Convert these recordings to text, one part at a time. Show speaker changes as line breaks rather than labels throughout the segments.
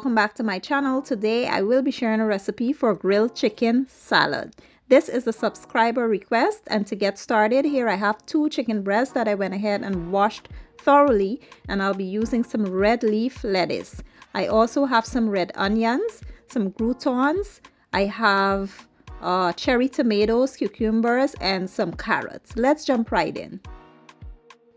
welcome back to my channel. Today I will be sharing a recipe for grilled chicken salad. This is a subscriber request, and to get started, here I have 2 chicken breasts that I went ahead and washed thoroughly, and I'll be using some red leaf lettuce. I also have some red onions, some croutons. I have cherry tomatoes, cucumbers, and some carrots. Let's jump right in.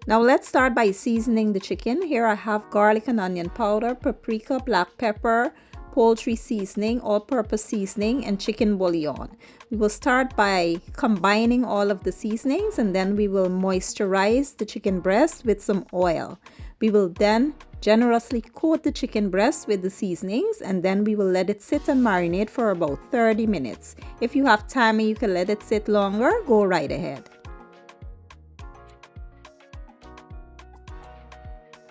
Now let's start by seasoning the chicken. Here I have garlic and onion powder, paprika, black pepper, poultry seasoning, all-purpose seasoning, and chicken bouillon. We will start by combining all of the seasonings, and then we will moisturize the chicken breast with some oil. We will then generously coat the chicken breast with the seasonings, and then we will let it sit and marinate for about 30 minutes. If you have time and you can let it sit longer, go right ahead.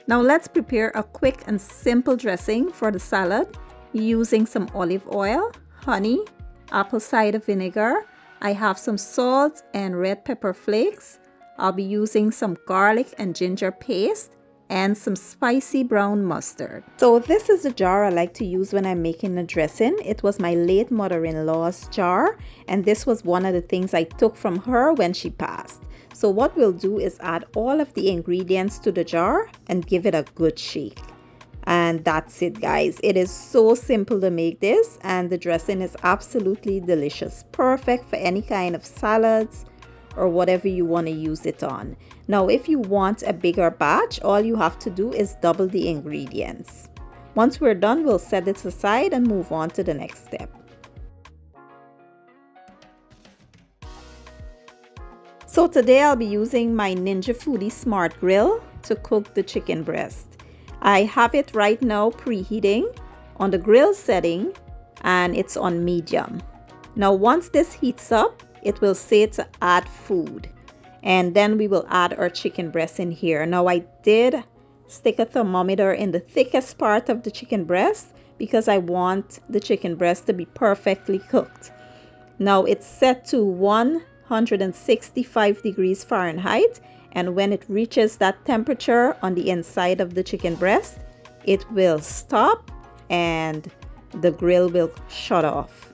Now let's prepare a quick and simple dressing for the salad using some olive oil, honey, apple cider vinegar. I have some salt and red pepper flakes. I'll be using some garlic and ginger paste and some spicy brown mustard. So this is the jar I like to use when I'm making a dressing. It was my late mother-in-law's jar, and this was one of the things I took from her when she passed. So what we'll do is add all of the ingredients to the jar and give it a good shake. And that's it, guys. It is so simple to make this, and the dressing is absolutely delicious. Perfect for any kind of salads or whatever you want to use it on. Now, if you want a bigger batch, all you have to do is double the ingredients. Once we're done, we'll set it aside and move on to the next step. So today I'll be using my Ninja Foodie Smart Grill to cook the chicken breast. I have it right now preheating on the grill setting, and it's on medium. Now once this heats up, it will say to add food, and then we will add our chicken breast in here. Now I did stick a thermometer in the thickest part of the chicken breast because I want the chicken breast to be perfectly cooked. Now it's set to 165 degrees Fahrenheit, and when it reaches that temperature on the inside of the chicken breast, it will stop and the grill will shut off.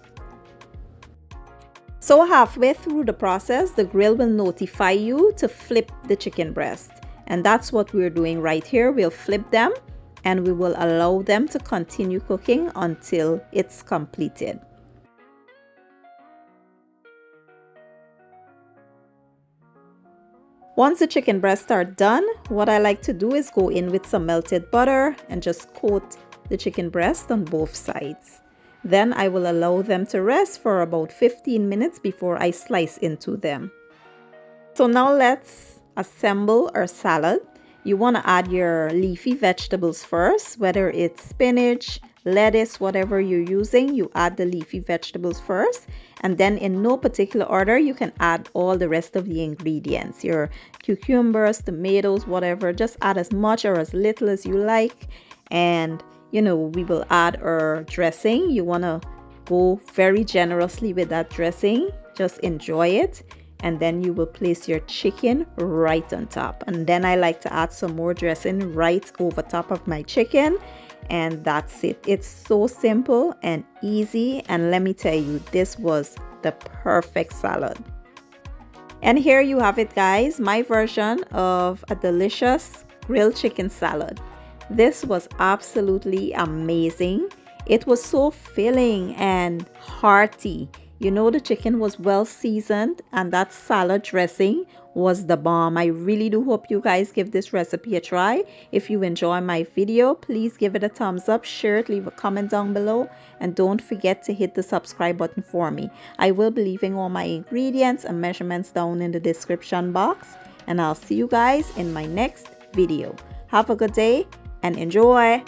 So halfway through the process, the grill will notify you to flip the chicken breast, and that's what we're doing right here. We'll flip them and we will allow them to continue cooking until it's completed. Once the chicken breasts are done, what I like to do is go in with some melted butter and just coat the chicken breast on both sides. Then I will allow them to rest for about 15 minutes before I slice into them. So now let's assemble our salad. You want to add your leafy vegetables first, whether it's spinach, lettuce, whatever you're using, you add the leafy vegetables first, and then in no particular order you can add all the rest of the ingredients, your cucumbers, tomatoes, whatever. Just add as much or as little as you like, and we will add our dressing. You want to go very generously with that dressing. Just enjoy it, and then you will place your chicken right on top, and then I like to add some more dressing right over top of my chicken. And that's it. It's so simple and easy, and let me tell you, this was the perfect salad. And here you have it, guys, my version of a delicious grilled chicken salad. This was absolutely amazing. It was so filling and hearty. The chicken was well seasoned, and that salad dressing was the bomb. I really do hope you guys give this recipe a try. If you enjoy my video, please give it a thumbs up, share it, leave a comment down below, and don't forget to hit the subscribe button for me. I will be leaving all my ingredients and measurements down in the description box, and I'll see you guys in my next video. Have a good day and enjoy.